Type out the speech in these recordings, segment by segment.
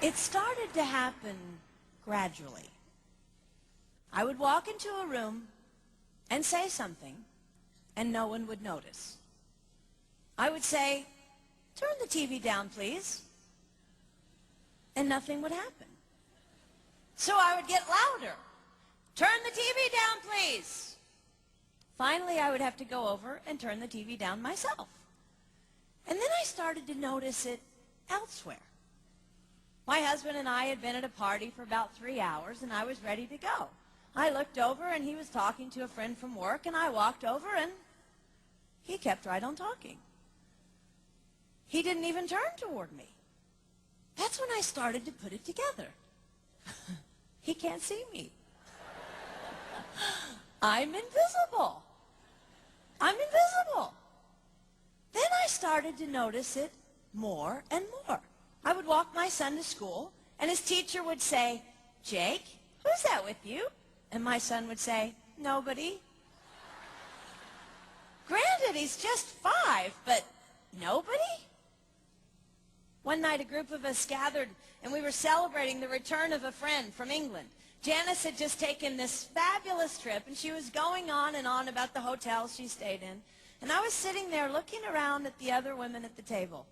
It started to happen gradually. I would walk into a room and say something, and no one would notice. I would say, "Turn the TV down, please," and nothing would happen. So I would get louder. "Turn the TV down, please." Finally, I would have to go over and turn the TV down myself. And then I started to notice it elsewhere. My husband and I had been at a party for about 3 hours, and I was ready to go. I looked over, and he was talking to a friend from work, and I walked over, and he kept right on talking. He didn't even turn toward me. That's when I started to put it together. He can't see me. I'm invisible. I'm invisible. Then I started to notice it more and more. I would walk my son to school, and his teacher would say, "Jake, who's that with you?" And my son would say, "Nobody." Granted, he's just 5, but nobody? One night, a group of us gathered, and we were celebrating the return of a friend from England. Janice had just taken this fabulous trip, and she was going on and on about the hotel she stayed in. And I was sitting there looking around at the other women at the table.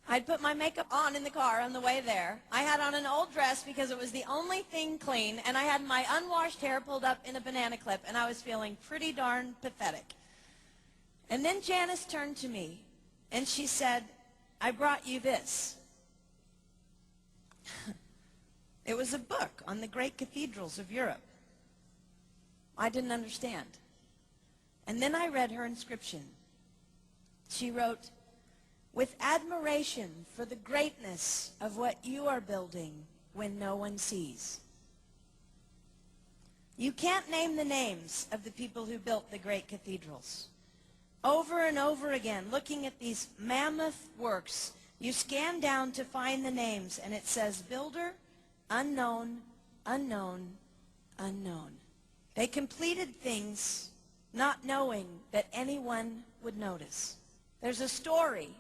I'd put my makeup on in the car on the way there. I had on an old dress because it was the only thing clean, and I had my unwashed hair pulled up in a banana clip, and I was feeling pretty darn pathetic. And then Janice turned to me, and she said, "I brought you this." It was a book on the great cathedrals of Europe. I didn't understand. And then I read her inscription. She wrote, "With admiration for the greatness of what you are building when no one sees." You can't name the names of the people who built the great cathedrals. Over and over again, looking at these mammoth works, you scan down to find the names, and it says, "Builder, unknown, unknown, unknown." They completed things not knowing that anyone would notice. There's a story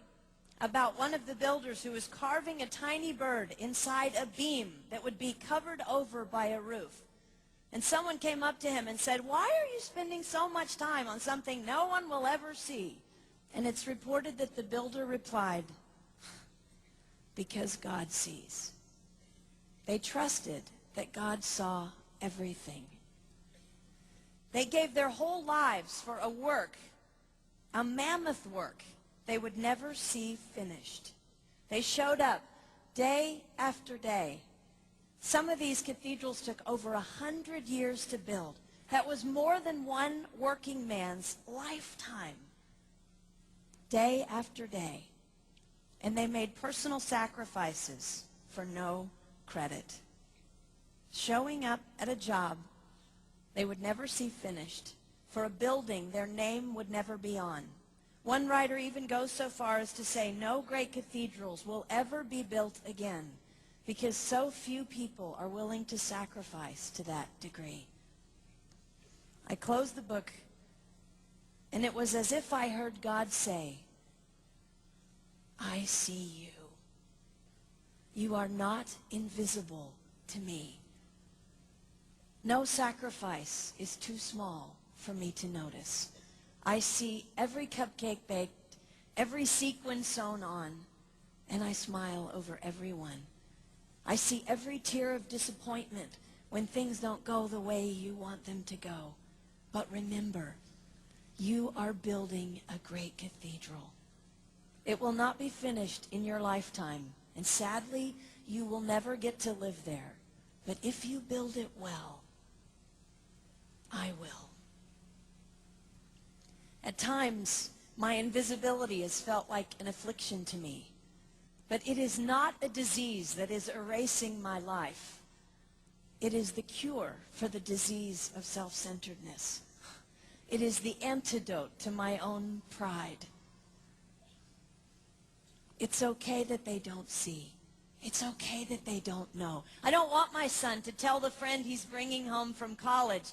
about one of the builders who was carving a tiny bird inside a beam that would be covered over by a roof. And someone came up to him and said, "Why are you spending so much time on something no one will ever see?" And it's reported that the builder replied, "Because God sees." They trusted that God saw everything. They gave their whole lives for a work, a mammoth work they would never see finished. They showed up day after day. Some of these cathedrals took over 100 years to build. That was more than one working man's lifetime. Day after day. And they made personal sacrifices for no credit. Showing up at a job they would never see finished, for a building their name would never be on. One writer even goes so far as to say no great cathedrals will ever be built again because so few people are willing to sacrifice to that degree. I closed the book, and it was as if I heard God say, "I see you. You are not invisible to me. No sacrifice is too small for me to notice. I see every cupcake baked, every sequin sewn on, and I smile over every one. I see every tear of disappointment when things don't go the way you want them to go. But remember, you are building a great cathedral. It will not be finished in your lifetime, and sadly, you will never get to live there. But if you build it well, I will." At times, my invisibility has felt like an affliction to me. But it is not a disease that is erasing my life. It is the cure for the disease of self-centeredness. It is the antidote to my own pride. It's okay that they don't see. It's okay that they don't know. I don't want my son to tell the friend he's bringing home from college,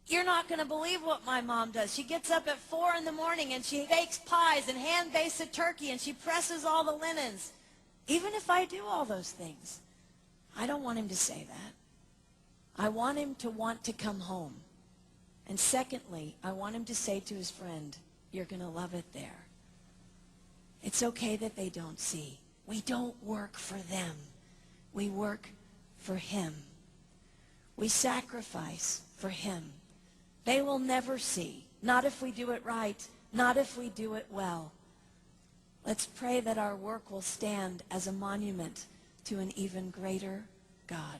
"You're not going to believe what my mom does. She gets up at 4 in the morning and she bakes pies and hand bastes a turkey and she presses all the linens." Even if I do all those things, I don't want him to say that. I want him to want to come home. And secondly, I want him to say to his friend, you're going to love it there. It's okay that they don't see. We don't work for them. We work for him. We sacrifice for him. They will never see. Not if we do it right. Not if we do it well. Let's pray that our work will stand as a monument to an even greater God.